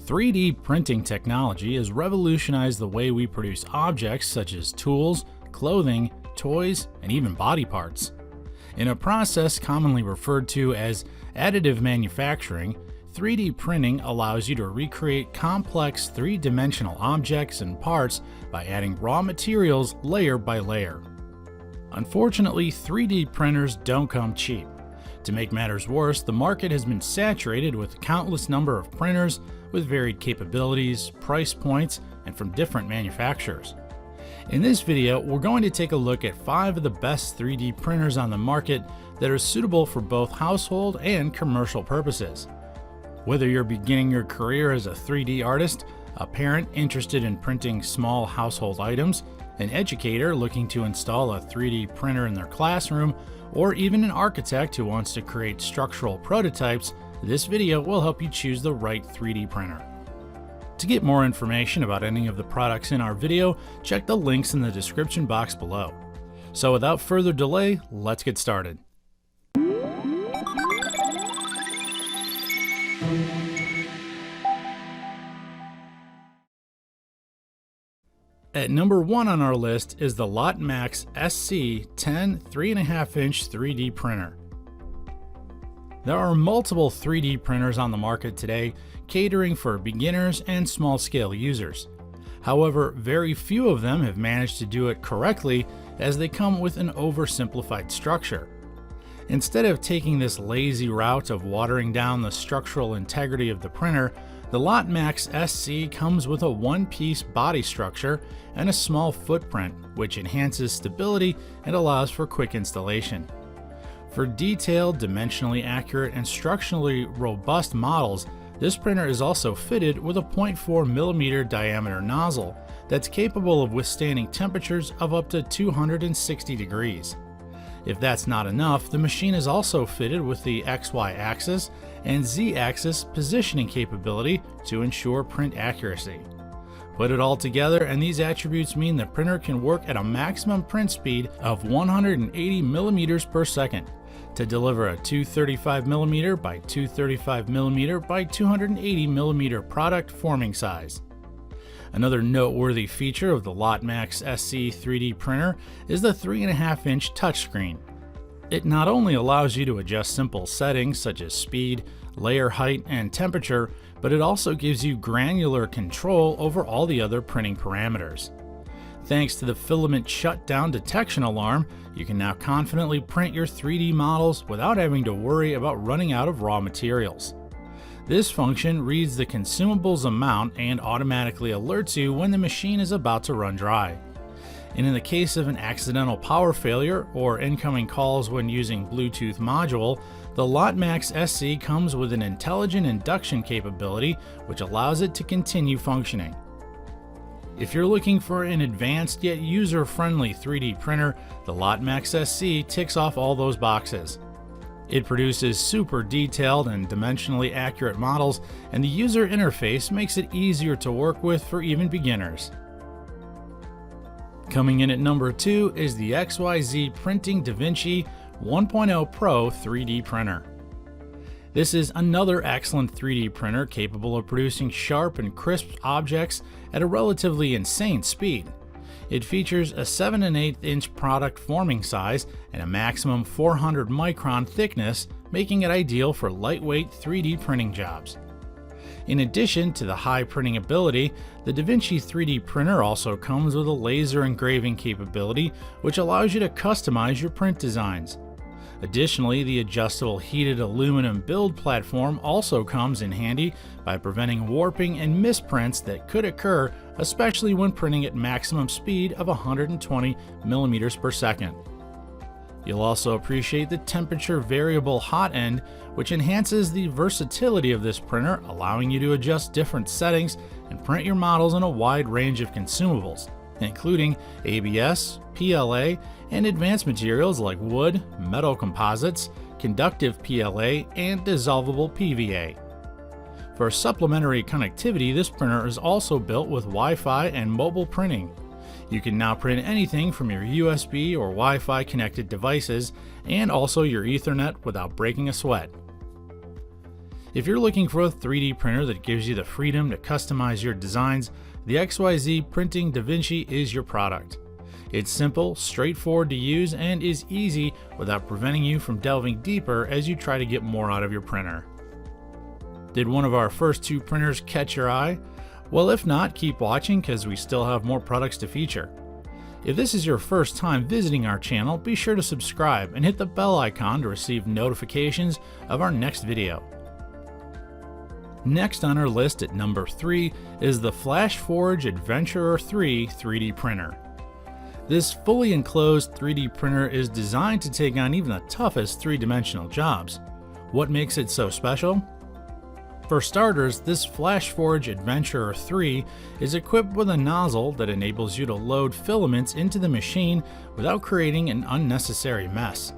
3D printing technology has revolutionized the way we produce objects such as tools, clothing, toys, and even body parts. In a process commonly referred to as additive manufacturing, 3D printing allows you to recreate complex three-dimensional objects and parts by adding raw materials layer by layer. Unfortunately, 3D printers don't come cheap. To make matters worse, the market has been saturated with a countless number of printers with varied capabilities, price points, and from different manufacturers. In this video, we're going to take a look at 5 of the best 3D printers on the market that are suitable for both household and commercial purposes. Whether you're beginning your career as a 3D artist, a parent interested in printing small household items, an educator looking to install a 3D printer in their classroom, or even an architect who wants to create structural prototypes, this video will help you choose the right 3D printer. To get more information about any of the products in our video, check the links in the description box below. So without further delay, let's get started. At number 1 on our list is the LOTMAXX SC 10 3.5-inch 3D printer. There are multiple 3D printers on the market today, catering for beginners and small-scale users. However, very few of them have managed to do it correctly as they come with an oversimplified structure. Instead of taking this lazy route of watering down the structural integrity of the printer, the LOTMAXX SC comes with a one-piece body structure and a small footprint, which enhances stability and allows for quick installation. For detailed, dimensionally accurate, and structurally robust models, this printer is also fitted with a 0.4mm diameter nozzle that's capable of withstanding temperatures of up to 260 degrees. If that's not enough, the machine is also fitted with the XY axis and Z axis positioning capability to ensure print accuracy. Put it all together, and these attributes mean the printer can work at a maximum print speed of 180 millimeters per second to deliver a 235mm by 235mm by 280mm product forming size. Another noteworthy feature of the LOTMAXX SC 3D printer is the 3.5-inch touchscreen. It not only allows you to adjust simple settings such as speed, layer height, and temperature, but it also gives you granular control over all the other printing parameters. Thanks to the filament shutdown detection alarm, you can now confidently print your 3D models without having to worry about running out of raw materials. This function reads the consumables amount and automatically alerts you when the machine is about to run dry. And in the case of an accidental power failure or incoming calls when using Bluetooth module, the LOTMAXX SC comes with an intelligent induction capability which allows it to continue functioning. If you're looking for an advanced yet user-friendly 3D printer, the LOTMAXX SC ticks off all those boxes. It produces super detailed and dimensionally accurate models, and the user interface makes it easier to work with for even beginners. Coming in at number 2 is the XYZprinting Vinci 1.0 Pro 3D printer. This is another excellent 3D printer capable of producing sharp and crisp objects at a relatively insane speed. It features a 7 1/8-inch product forming size and a maximum 400 micron thickness, making it ideal for lightweight 3D printing jobs. In addition to the high printing ability, the Vinci 3D printer also comes with a laser engraving capability, which allows you to customize your print designs. Additionally, the adjustable heated aluminum build platform also comes in handy by preventing warping and misprints that could occur, especially when printing at maximum speed of 120 millimeters per second. You'll also appreciate the temperature variable hot end, which enhances the versatility of this printer, allowing you to adjust different settings and print your models in a wide range of consumables, including ABS, PLA, and advanced materials like wood, metal composites, conductive PLA, and dissolvable PVA. For supplementary connectivity, this printer is also built with Wi-Fi and mobile printing. You can now print anything from your USB or Wi-Fi connected devices, and also your Ethernet without breaking a sweat. If you're looking for a 3D printer that gives you the freedom to customize your designs, the XYZprinting Vinci is your product. It's simple, straightforward to use, and is easy without preventing you from delving deeper as you try to get more out of your printer. Did one of our first 2 printers catch your eye? Well, if not, keep watching because we still have more products to feature. If this is your first time visiting our channel, be sure to subscribe and hit the bell icon to receive notifications of our next video. Next on our list at number 3 is the FlashForge Adventurer 3 3D printer. This fully enclosed 3D printer is designed to take on even the toughest 3-dimensional jobs. What makes it so special? For starters, this FlashForge Adventurer 3 is equipped with a nozzle that enables you to load filaments into the machine without creating an unnecessary mess.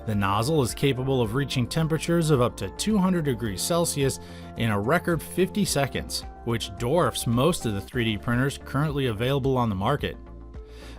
The nozzle is capable of reaching temperatures of up to 200 degrees Celsius in a record 50 seconds, which dwarfs most of the 3D printers currently available on the market.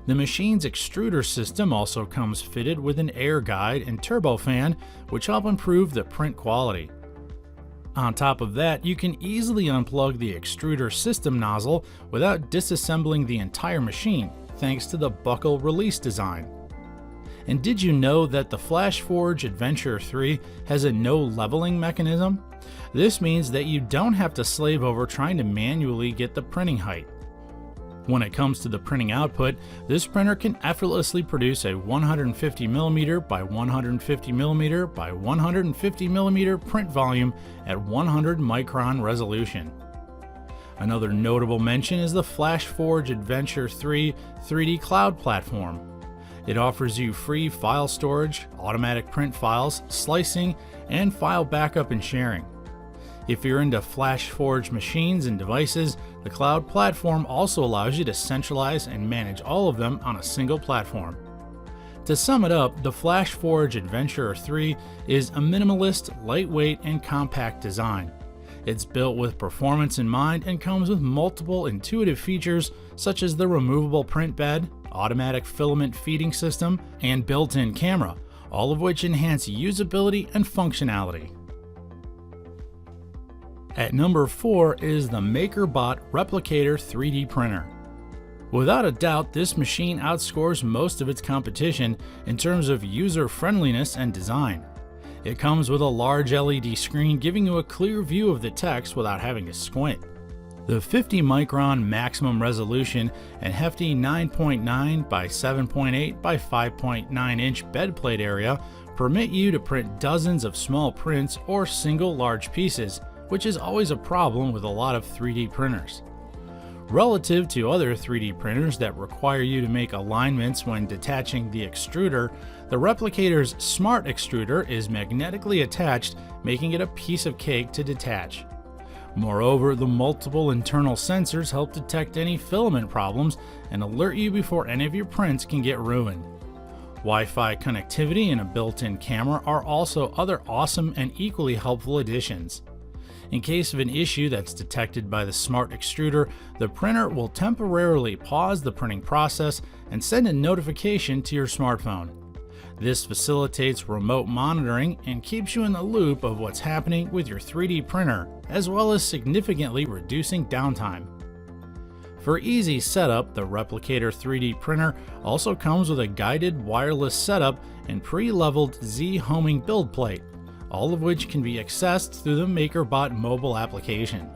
The machine's extruder system also comes fitted with an air guide and turbofan, which help improve the print quality. On top of that, you can easily unplug the extruder system nozzle without disassembling the entire machine, thanks to the buckle release design. And did you know that the FlashForge Adventurer 3 has a no leveling mechanism? This means that you don't have to slave over trying to manually get the printing height. When it comes to the printing output, this printer can effortlessly produce a 150mm by 150mm by 150mm print volume at 100 micron resolution. Another notable mention is the FlashForge Adventurer 3 3D Cloud platform. It offers you free file storage, automatic print files, slicing, and file backup and sharing. If you're into FlashForge machines and devices, the cloud platform also allows you to centralize and manage all of them on a single platform. To sum it up, the FlashForge Adventurer 3 is a minimalist, lightweight, and compact design. It's built with performance in mind and comes with multiple intuitive features such as the removable print bed, automatic filament feeding system, and built-in camera, all of which enhance usability and functionality. At number 4 is the MakerBot Replicator 3D printer. Without a doubt, this machine outscores most of its competition in terms of user friendliness and design. It comes with a large LED screen giving you a clear view of the text without having to squint. The 50 micron maximum resolution and hefty 9.9 by 7.8 by 5.9 inch bed plate area permit you to print dozens of small prints or single large pieces, which is always a problem with a lot of 3D printers. Relative to other 3D printers that require you to make alignments when detaching the extruder, the Replicator's Smart Extruder is magnetically attached, making it a piece of cake to detach. Moreover, the multiple internal sensors help detect any filament problems and alert you before any of your prints can get ruined. Wi-Fi connectivity and a built-in camera are also other awesome and equally helpful additions. In case of an issue that's detected by the Smart Extruder, the printer will temporarily pause the printing process and send a notification to your smartphone. This facilitates remote monitoring and keeps you in the loop of what's happening with your 3D printer, as well as significantly reducing downtime. For easy setup, the Replicator 3D printer also comes with a guided wireless setup and pre-leveled Z-homing build plate, all of which can be accessed through the MakerBot mobile application.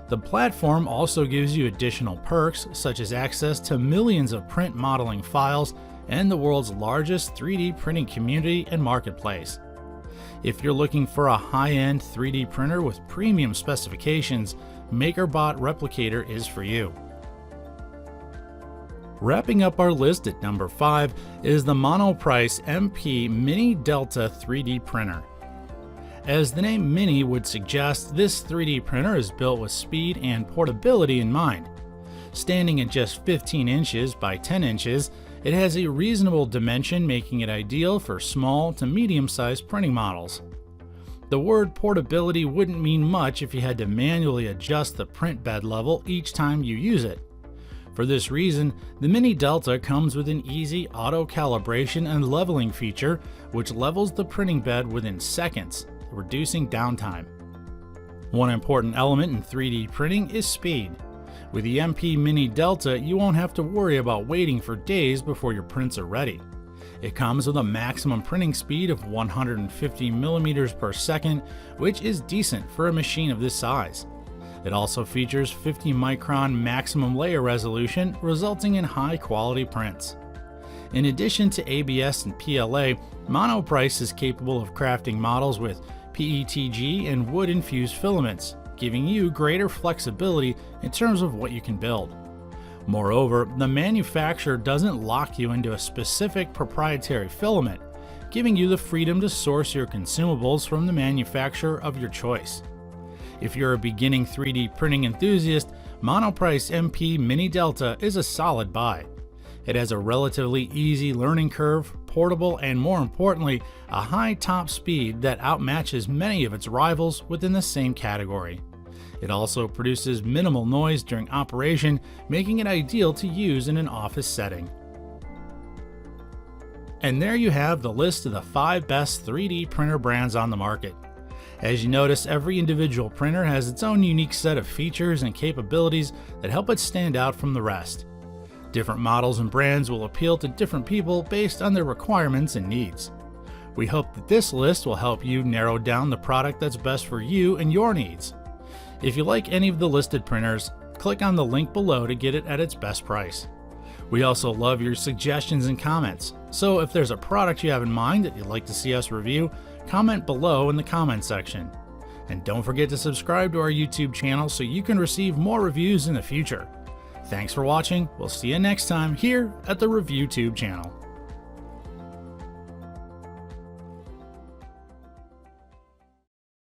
The platform also gives you additional perks such as access to millions of print modeling files and the world's largest 3D printing community and marketplace. If you're looking for a high-end 3D printer with premium specifications, MakerBot Replicator is for you. Wrapping up our list at number 5 is the Monoprice MP Mini Delta 3D printer. As the name Mini would suggest, this 3D printer is built with speed and portability in mind. Standing at just 15 inches by 10 inches, it has a reasonable dimension, making it ideal for small to medium-sized printing models. The word portability wouldn't mean much if you had to manually adjust the print bed level each time you use it. For this reason, the Mini Delta comes with an easy auto calibration and leveling feature, which levels the printing bed within seconds, reducing downtime. One important element in 3D printing is speed. With the MP Mini Delta, you won't have to worry about waiting for days before your prints are ready. It comes with a maximum printing speed of 150 millimeters per second, which is decent for a machine of this size. It also features 50 micron maximum layer resolution, resulting in high quality prints. In addition to ABS and PLA, Monoprice is capable of crafting models with PETG and wood-infused filaments, giving you greater flexibility in terms of what you can build. Moreover, the manufacturer doesn't lock you into a specific proprietary filament, giving you the freedom to source your consumables from the manufacturer of your choice. If you're a beginning 3D printing enthusiast, Monoprice MP Mini Delta is a solid buy. It has a relatively easy learning curve, portable, and more importantly, a high top speed that outmatches many of its rivals within the same category. It also produces minimal noise during operation, making it ideal to use in an office setting. And there you have the list of the 5 best 3D printer brands on the market. As you notice, every individual printer has its own unique set of features and capabilities that help it stand out from the rest. Different models and brands will appeal to different people based on their requirements and needs. We hope that this list will help you narrow down the product that's best for you and your needs. If you like any of the listed printers, click on the link below to get it at its best price. We also love your suggestions and comments, so if there's a product you have in mind that you'd like to see us review, comment below in the comment section. And don't forget to subscribe to our YouTube channel so you can receive more reviews in the future. Thanks for watching. We'll see you next time here at the ReviewTube channel.